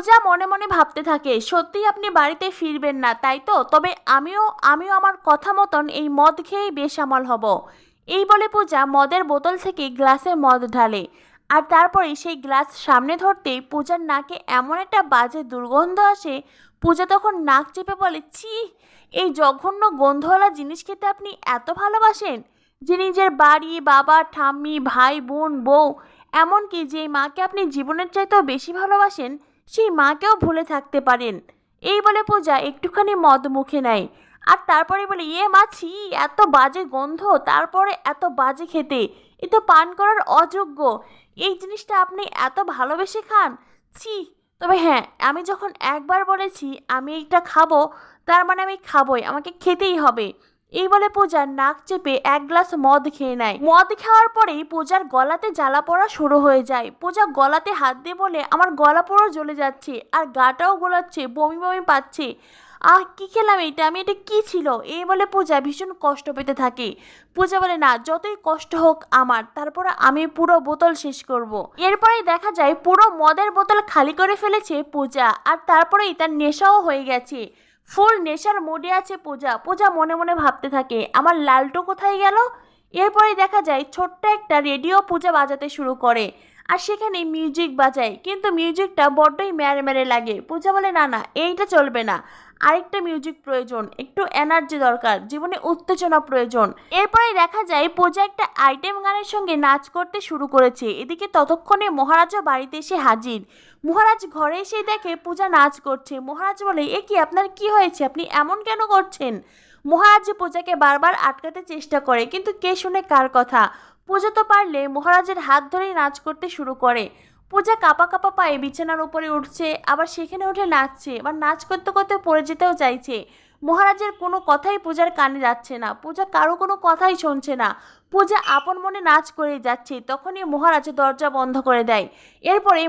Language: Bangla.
পূজা মনে মনে ভাবতে থাকে, সত্যিই আপনি বাড়িতে ফিরবেন না তাই তো? তবে আমিও আমার কথা মতন এই মদ খেয়েই বেসামাল হব। এই বলে পূজা মদের বোতল থেকে গ্লাসে মদ ঢালে। আর তারপরে সেই গ্লাস সামনে ধরতেই পূজার নাকে এমন একটা বাজে দুর্গন্ধ আসে। পূজা তখন নাক চেপে বলে, ছি, এই জঘন্য গন্ধওয়ালা জিনিস খেতে আপনি এত ভালোবাসেন যে নিজের বাড়ি, বাবা, ঠাম্মি, ভাই, বোন, বউ, এমনকি যেই মাকে আপনি জীবনের চাইতেও বেশি ভালোবাসেন সেই মাকেও ভুলে থাকতে পারেন। এই বলে পূজা একটুখানি মদ মুখে নেয়। আর তারপরে বলে, ইয়ে মাছি, এত বাজে গন্ধ, তারপরে এত বাজে খেতে, এ তো পান করার অযোগ্য। এই জিনিসটা আপনি এত ভালোবেসে খান, ছি। তবে হ্যাঁ, আমি যখন একবার বলেছি আমি এইটা খাবো, তার মানে আমি খাবোই, আমাকে খেতেই হবে। এই বলে পূজার নাক চেপে এক গ্লাস মদ খেয়ে নেয়। মদ খাওয়ার পরেই পূজার গলাতে জ্বালা পড়া শুরু হয়ে যায়। পূজা গলাতে হাত দিয়ে বলে, আমার গলা পুরো জ্বলে যাচ্ছে আর গাটাও গোলাচ্ছে, বমি বমি পাচ্ছে। কি খেলাম এটা, আমি এটা কি ছিল? এই বলে পূজা ভীষণ কষ্ট পেতে থাকে। পূজা বলে, না, যতই কষ্ট হোক আমার, তারপরে আমি পুরো বোতল শেষ করব। এরপরেই দেখা যায় পুরো মদের বোতল খালি করে ফেলেছে পূজা। আর তারপরেই তার নেশাও হয়ে গেছে, ফুল নেশার মুডে আছে পূজা। পূজা মনে মনে ভাবতে থাকে, আমার লালটু কোথায় গেল? এরপরে দেখা যায় ছোট্ট একটা রেডিও পূজা বাজাতে শুরু করে। আর সেখানে মিউজিক বাজায়, কিন্তু মিউজিকটা বড্ডই ম্যারে ম্যারে লাগে। পূজা বলে, না না, এইটা চলবে না, আরেকটা মিউজিক প্রয়োজন, একটু এনার্জি দরকার, জীবনে উত্তেজনা প্রয়োজন। এরপরে দেখা যায় পূজা একটা আইটেম গানের সঙ্গে নাচ করতে শুরু করেছে। এদিকে ততক্ষণে মহারাজও বাড়িতে এসে হাজির। মহারাজ ঘরে এসে দেখে পূজা নাচ করছে। মহারাজ বলে, এ কি, আপনার কি হয়েছে, আপনি এমন কেন করছেন? মহারাজ পূজাকে বারবার আটকাতে চেষ্টা করে, কিন্তু কে শুনে কার কথা। পূজা তো পারলে মহারাজের হাত ধরেই নাচ করতে শুরু করে। পূজা কাঁপা কাঁপা পায়ে বিছানার উপরে উঠছে, আবার সেখানে উঠে নাচছে, আবার নাচ করতে করতে পড়ে যেতেও চাইছে। মহারাজের কোনো কথাই পূজার কানে যাচ্ছে না, পূজা কারো কোনো কথাই শুনছে না। পূজা আপন মনে নাচ করে যাচ্ছে। তখনই মহারাজ দরজা বন্ধ করে দেয়। এরপরে